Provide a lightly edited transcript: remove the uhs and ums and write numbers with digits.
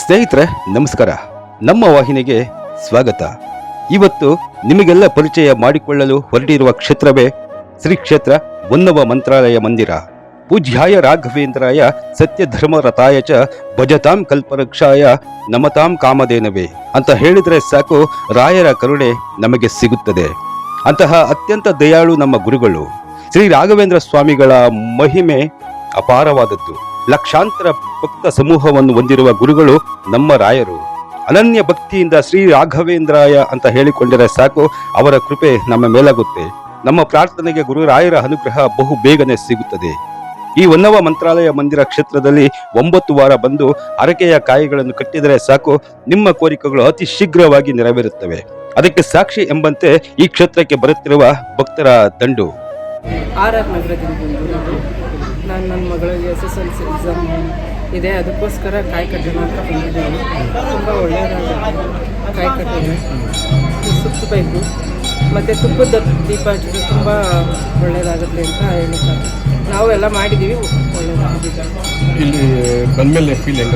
ಸ್ನೇಹಿತರೆ ನಮಸ್ಕಾರ. ನಮ್ಮ ವಾಹಿನಿಗೆ ಸ್ವಾಗತ. ಇವತ್ತು ನಿಮಗೆಲ್ಲ ಪರಿಚಯ ಮಾಡಿಕೊಳ್ಳಲು ಹೊರಟಿರುವ ಕ್ಷೇತ್ರವೇ ಶ್ರೀ ಕ್ಷೇತ್ರ ಹೊನ್ನವ ಮಂತ್ರಾಲಯ ಮಂದಿರ. ಪೂಜ್ಯಾಯ ರಾಘವೇಂದ್ರಾಯ ಸತ್ಯಧರ್ಮರತಾಯ ಚ ಭಜತಾಂ ಕಲ್ಪವೃಕ್ಷಾಯ ನಮತಾಂ ಕಾಮಧೇನವೇ ಅಂತ ಹೇಳಿದ್ರೆ ಸಾಕು, ರಾಯರ ಕರುಣೆ ನಮಗೆ ಸಿಗುತ್ತದೆ. ಅಂತಹ ಅತ್ಯಂತ ದಯಾಳು ನಮ್ಮ ಗುರುಗಳು ಶ್ರೀ ರಾಘವೇಂದ್ರ ಸ್ವಾಮಿಗಳ ಮಹಿಮೆ ಅಪಾರವಾದದ್ದು. ಲಕ್ಷಾಂತರ ಭಕ್ತ ಸಮೂಹವನ್ನು ಹೊಂದಿರುವ ಗುರುಗಳು ನಮ್ಮ ರಾಯರು. ಅನನ್ಯ ಭಕ್ತಿಯಿಂದ ಶ್ರೀ ರಾಘವೇಂದ್ರಾಯ ಅಂತ ಹೇಳಿಕೊಂಡರೆ ಸಾಕು, ಅವರ ಕೃಪೆ ನಮ್ಮ ಮೇಲಾಗುತ್ತೆ. ನಮ್ಮ ಪ್ರಾರ್ಥನೆಗೆ ಗುರು ರಾಯರ ಅನುಗ್ರಹ ಬಹು ಬೇಗನೆ ಸಿಗುತ್ತದೆ. ಈ ಹೊನ್ನವ ಮಂತ್ರಾಲಯ ಮಂದಿರ ಕ್ಷೇತ್ರದಲ್ಲಿ 9 ವಾರ ಬಂದು ಹರಕೆಯ ಕಾಯಿಗಳನ್ನು ಕಟ್ಟಿದರೆ ಸಾಕು, ನಿಮ್ಮ ಕೋರಿಕೆಗಳು ಅತಿ ಶೀಘ್ರವಾಗಿ ನೆರವೇರುತ್ತವೆ. ಅದಕ್ಕೆ ಸಾಕ್ಷಿ ಎಂಬಂತೆ ಈ ಕ್ಷೇತ್ರಕ್ಕೆ ಬರುತ್ತಿರುವ ಭಕ್ತರ ದಂಡು. ಆರ್ ನಗರದಿಂದ ನಾನು ನನ್ನ ಮಗಳಿಗೆ SSLC ಎಕ್ಸಾಮ್ ಇದೆ, ಅದಕ್ಕೋಸ್ಕರ ಕಾಯಿ ಕಟ್ಟೋಣ ಅಂತ ಬಂದಿದ್ದೀನಿ. ತುಂಬ ಒಳ್ಳೆಯದಾಗುತ್ತೆ. ಕಾಯಿ ಕಟ್ಟಿದ್ರೆ ಸುತ್ತಬೇಕು ಮತ್ತು ತುಪ್ಪದ ದೀಪ ಹಚ್ಚಿದ್ರೆ ತುಂಬ ಒಳ್ಳೆಯದಾಗುತ್ತೆ ಅಂತ ಹೇಳಿದ್ದಾರೆ. ನಾವು ಎಲ್ಲ ಮಾಡಿದ್ದೀವಿ, ಒಳ್ಳೆಯದಾಗಿದೆ. ಇಲ್ಲಿ ಬಂದಮೇಲೆ ಫೀಲ್ ಹೆಂಗ?